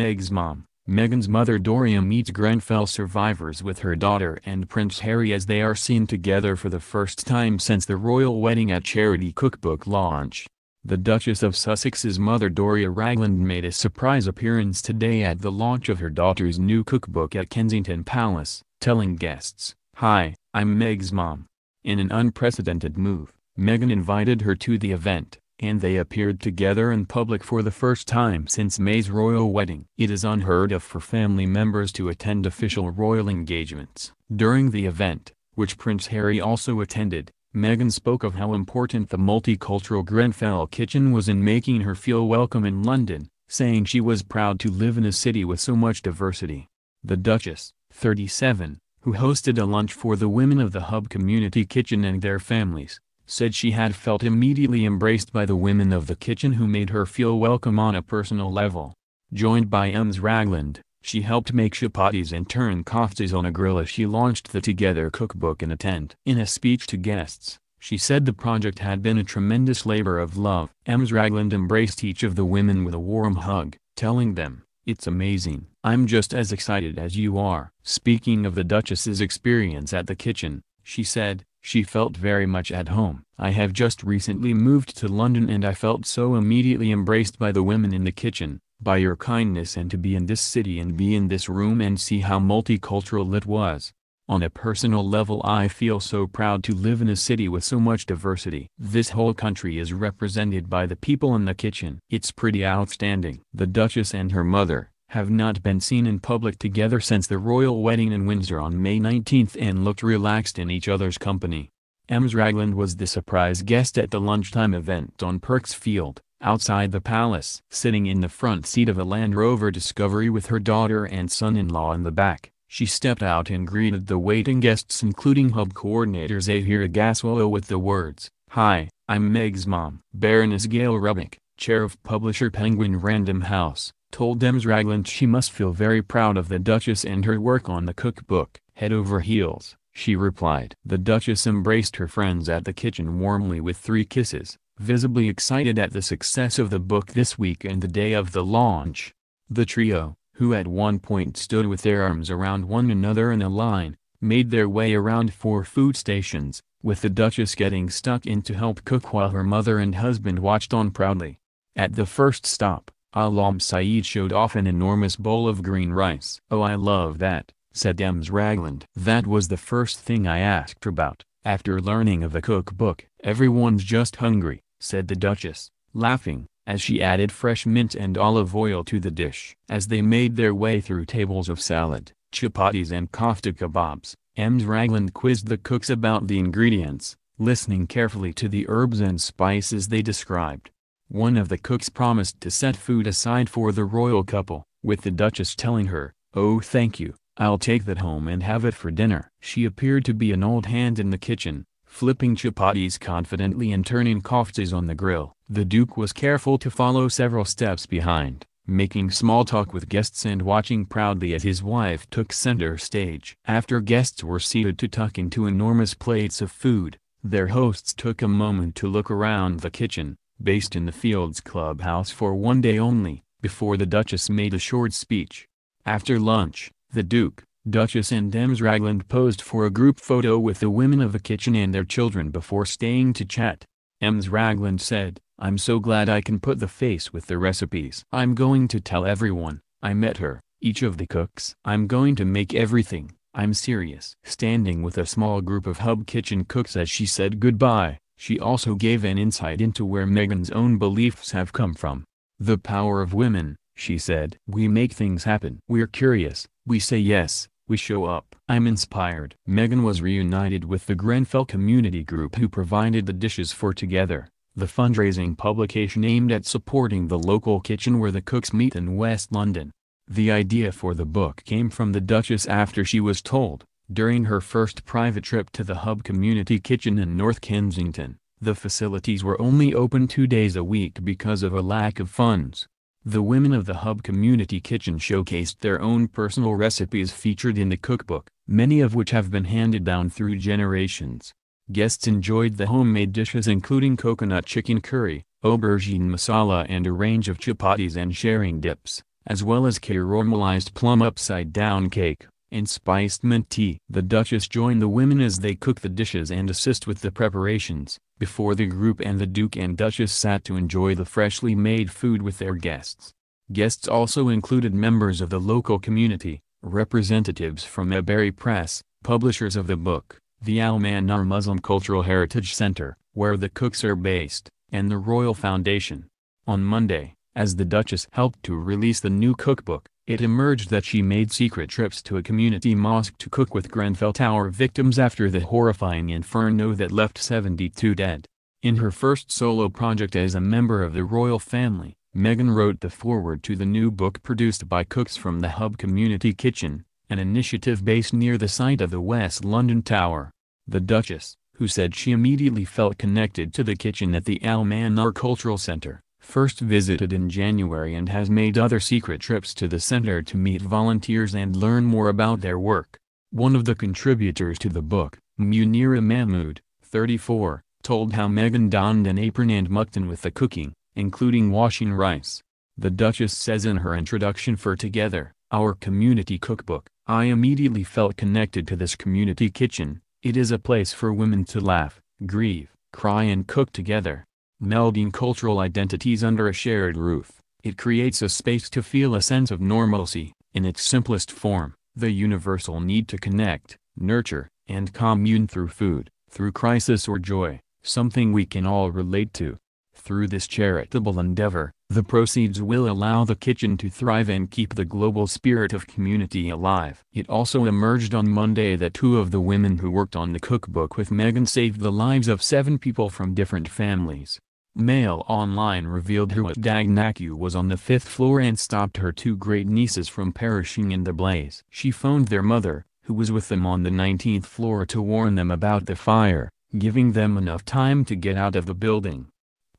Meg's mom. Meghan's mother Doria meets Grenfell survivors with her daughter and Prince Harry as they are seen together for the first time since the royal wedding at charity cookbook launch. The Duchess of Sussex's mother Doria Ragland made a surprise appearance today at the launch of her daughter's new cookbook at Kensington Palace, telling guests, "Hi, I'm Meg's mom." In an unprecedented move, Meghan invited her to the event, and they appeared together in public for the first time since May's royal wedding. It is unheard of for family members to attend official royal engagements. During the event, which Prince Harry also attended, Meghan spoke of how important the multicultural Grenfell kitchen was in making her feel welcome in London, saying she was proud to live in a city with so much diversity. The Duchess, 37, who hosted a lunch for the women of the Hub Community Kitchen and their families, said she had felt immediately embraced by the women of the kitchen who made her feel welcome on a personal level. Joined by Ms. Ragland, she helped make chapatis and turn koftas on a grill as she launched the Together cookbook in a tent. In a speech to guests, she said the project had been a tremendous labor of love. Ms. Ragland embraced each of the women with a warm hug, telling them, "It's amazing. I'm just as excited as you are." Speaking of the Duchess's experience at the kitchen, she said, "She felt very much at home. I have just recently moved to London and I felt so immediately embraced by the women in the kitchen, by your kindness, and to be in this city and be in this room and see how multicultural it was. On a personal level, I feel so proud to live in a city with so much diversity. This whole country is represented by the people in the kitchen. It's pretty outstanding." The Duchess and her mother have not been seen in public together since the royal wedding in Windsor on May 19 and looked relaxed in each other's company. Ms. Ragland was the surprise guest at the lunchtime event on Perks Field, outside the palace. Sitting in the front seat of a Land Rover Discovery with her daughter and son-in-law in the back, she stepped out and greeted the waiting guests, including Hub coordinator Zahira Gaswala, with the words, "Hi, I'm Meg's mom." Baroness Gail Rubbock, chair of publisher Penguin Random House, told Ms. Ragland she must feel very proud of the Duchess and her work on the cookbook. "Head over heels," she replied. The Duchess embraced her friends at the kitchen warmly with 3 kisses, visibly excited at the success of the book this week and the day of the launch. The trio, who at one point stood with their arms around one another in a line, made their way around 4 food stations, with the Duchess getting stuck in to help cook while her mother and husband watched on proudly. At the first stop, Alam Saeed showed off an enormous bowl of green rice. "Oh, I love that," said Ms. Ragland. "That was the first thing I asked about, after learning of the cookbook." "Everyone's just hungry," said the Duchess, laughing, as she added fresh mint and olive oil to the dish. As they made their way through tables of salad, chapatis and kofta kebabs, Ms. Ragland quizzed the cooks about the ingredients, listening carefully to the herbs and spices they described. One of the cooks promised to set food aside for the royal couple, with the Duchess telling her, "Oh, thank you, I'll take that home and have it for dinner." She appeared to be an old hand in the kitchen, flipping chapatis confidently and turning koftas on the grill. The Duke was careful to follow several steps behind, making small talk with guests and watching proudly as his wife took center stage. After guests were seated to tuck into enormous plates of food, their hosts took a moment to look around the kitchen, based in the Fields Clubhouse for one day only, before the Duchess made a short speech. After lunch, the Duke, Duchess and Ms. Ragland posed for a group photo with the women of the kitchen and their children before staying to chat. Ms. Ragland said, "I'm so glad I can put the face with the recipes. I'm going to tell everyone I met her, each of the cooks. I'm going to make everything. I'm serious." Standing with a small group of Hub Kitchen cooks as she said goodbye, she also gave an insight into where Meghan's own beliefs have come from. "The power of women," she said. "We make things happen. We're curious, we say yes, we show up. I'm inspired." Meghan was reunited with the Grenfell community group who provided the dishes for Together, the fundraising publication aimed at supporting the local kitchen where the cooks meet in West London. The idea for the book came from the Duchess after she was told, during her first private trip to the Hub Community Kitchen in North Kensington, the facilities were only open 2 days a week because of a lack of funds. The women of the Hub Community Kitchen showcased their own personal recipes featured in the cookbook, many of which have been handed down through generations. Guests enjoyed the homemade dishes including coconut chicken curry, aubergine masala and a range of chapatis and sharing dips. as well as caramelized plum upside-down cake, and spiced mint tea. The Duchess joined the women as they cook the dishes and assist with the preparations, before the group and the Duke and Duchess sat to enjoy the freshly made food with their guests. Guests also included members of the local community, representatives from Ebury Press, publishers of the book, the Al Manar Muslim Cultural Heritage Center, where the cooks are based, and the Royal Foundation. On Monday, as the Duchess helped to release the new cookbook, it emerged that she made secret trips to a community mosque to cook with Grenfell Tower victims after the horrifying inferno that left 72 dead. In her first solo project as a member of the royal family, Meghan wrote the foreword to the new book produced by cooks from the Hub Community Kitchen, an initiative based near the site of the West London Tower. The Duchess, who said she immediately felt connected to the kitchen at the Al Manar Cultural Center, first visited in January and has made other secret trips to the center to meet volunteers and learn more about their work. One of the contributors to the book, Munira Mahmood, 34, told how Meghan donned an apron and mucked in with the cooking, including washing rice. The Duchess says in her introduction for Together, our community cookbook, I immediately felt connected to this community kitchen. It is a place for women to laugh, grieve, cry and cook together. Melding cultural identities under a shared roof, it creates a space to feel a sense of normalcy, in its simplest form, the universal need to connect, nurture, and commune through food, through crisis or joy, something we can all relate to. Through this charitable endeavor, the proceeds will allow the kitchen to thrive and keep the global spirit of community alive. It also emerged on Monday that 2 of the women who worked on the cookbook with Meghan saved the lives of 7 people from different families. Mail Online revealed her Dagnacu was on the 5th floor and stopped her 2 great-nieces from perishing in the blaze. She phoned their mother, who was with them on the 19th floor, to warn them about the fire, giving them enough time to get out of the building.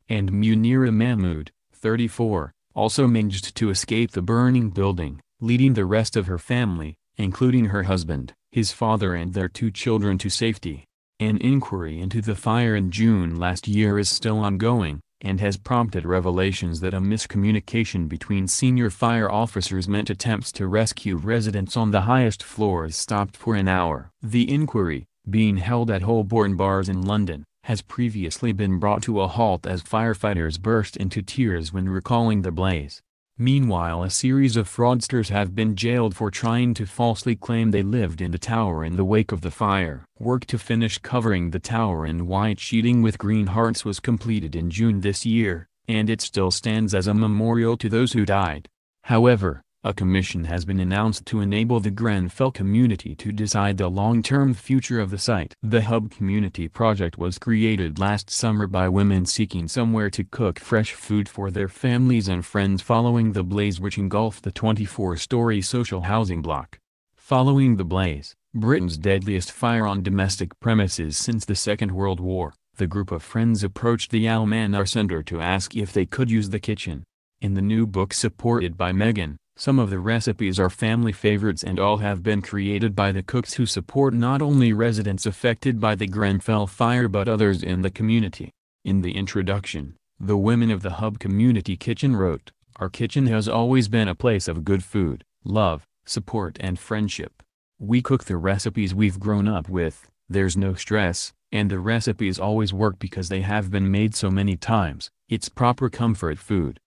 And Munira Mahmood, 34, also managed to escape the burning building, leading the rest of her family, including her husband, his father and their 2 children, to safety. An inquiry into the fire in June last year is still ongoing, and has prompted revelations that a miscommunication between senior fire officers meant attempts to rescue residents on the highest floors stopped for an hour. The inquiry, being held at Holborn Bars in London, has previously been brought to a halt as firefighters burst into tears when recalling the blaze. Meanwhile, a series of fraudsters have been jailed for trying to falsely claim they lived in the tower in the wake of the fire. Work to finish covering the tower in white sheeting with green hearts was completed in June this year, and it still stands as a memorial to those who died. However, a commission has been announced to enable the Grenfell community to decide the long-term future of the site. The Hub Community Project was created last summer by women seeking somewhere to cook fresh food for their families and friends following the blaze which engulfed the 24-story social housing block. Following the blaze, Britain's deadliest fire on domestic premises since the Second World War, the group of friends approached the Al Manar Center to ask if they could use the kitchen. In the new book supported by Meghan, some of the recipes are family favorites and all have been created by the cooks who support not only residents affected by the Grenfell fire but others in the community. In the introduction, the women of the Hub Community Kitchen wrote, "Our kitchen has always been a place of good food, love, support and friendship. We cook the recipes we've grown up with, there's no stress, and the recipes always work because they have been made so many times, it's proper comfort food."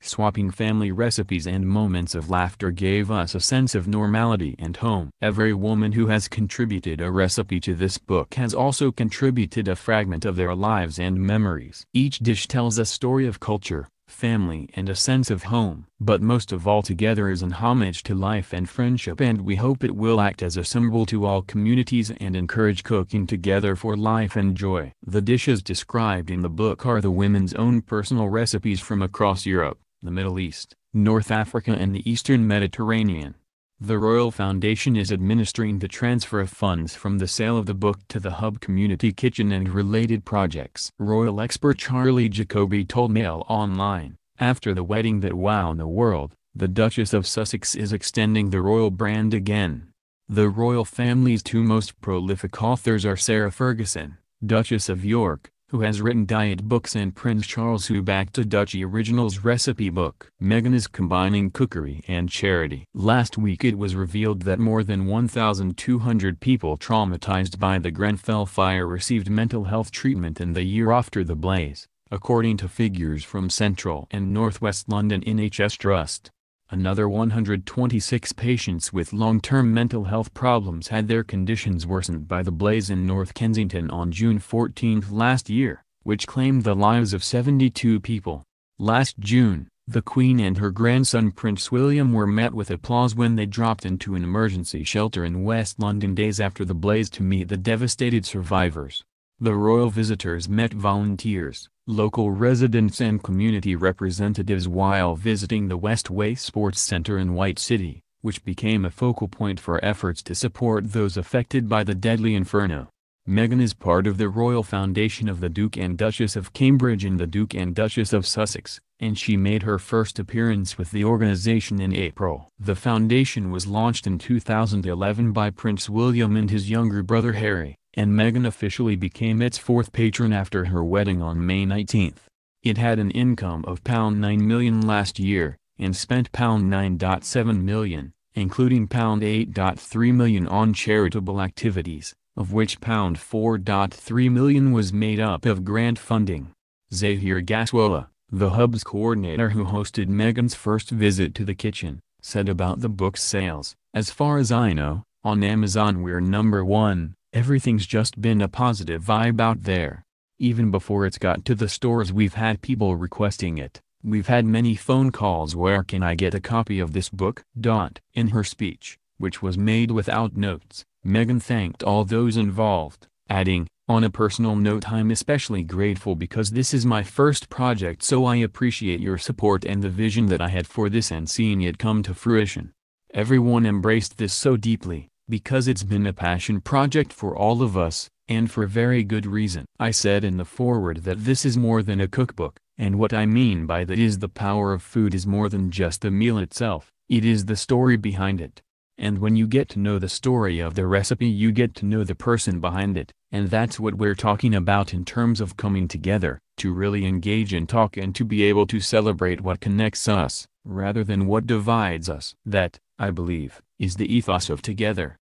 Swapping family recipes and moments of laughter gave us a sense of normality and home. Every woman who has contributed a recipe to this book has also contributed a fragment of their lives and memories. Each dish tells a story of culture, family and a sense of home. But most of all, together is an homage to life and friendship, and we hope it will act as a symbol to all communities and encourage cooking together for life and joy. The dishes described in the book are the women's own personal recipes from across Europe, the Middle East, North Africa and the Eastern Mediterranean. The Royal Foundation is administering the transfer of funds from the sale of the book to the Hub Community Kitchen and related projects. Royal expert Charlie Jacobi told Mail Online, after the wedding that wowed the world, the Duchess of Sussex is extending the royal brand again. The royal family's 2 most prolific authors are Sarah Ferguson, Duchess of York, who has written diet books, and Prince Charles, who backed a Dutch Originals recipe book. Meghan is combining cookery and charity. Last week it was revealed that more than 1,200 people traumatized by the Grenfell fire received mental health treatment in the year after the blaze, according to figures from Central and Northwest London NHS Trust. Another 126 patients with long-term mental health problems had their conditions worsened by the blaze in North Kensington on June 14 last year, which claimed the lives of 72 people. Last June, the Queen and her grandson Prince William were met with applause when they dropped into an emergency shelter in West London days after the blaze to meet the devastated survivors. The royal visitors met volunteers, local residents and community representatives while visiting the Westway Sports Centre in White City, which became a focal point for efforts to support those affected by the deadly inferno. Meghan is part of the Royal Foundation of the Duke and Duchess of Cambridge and the Duke and Duchess of Sussex, and she made her first appearance with the organization in April. The foundation was launched in 2011 by Prince William and his younger brother Harry, and Meghan officially became its fourth patron after her wedding on May 19. It had an income of £9 million last year, and spent £9.7 million, including £8.3 million on charitable activities, of which £4.3 million was made up of grant funding. Zahir Gaswala, the Hub's coordinator who hosted Meghan's first visit to the kitchen, said about the book's sales, "As far as I know, on Amazon we're #1. Everything's just been a positive vibe out there. Even before it's got to the stores we've had people requesting it. We've had many phone calls, where can I get a copy of this book?" In her speech, which was made without notes, Meghan thanked all those involved, adding, "On a personal note, I'm especially grateful because this is my first project, so I appreciate your support and the vision that I had for this and seeing it come to fruition. Everyone embraced this so deeply, because it's been a passion project for all of us, and for very good reason." I said in the foreword that this is more than a cookbook, and what I mean by that is the power of food is more than just the meal itself, it is the story behind it. And when you get to know the story of the recipe, you get to know the person behind it, and that's what we're talking about in terms of coming together, to really engage and talk and to be able to celebrate what connects us, rather than what divides us. That, I believe, is the ethos of Together.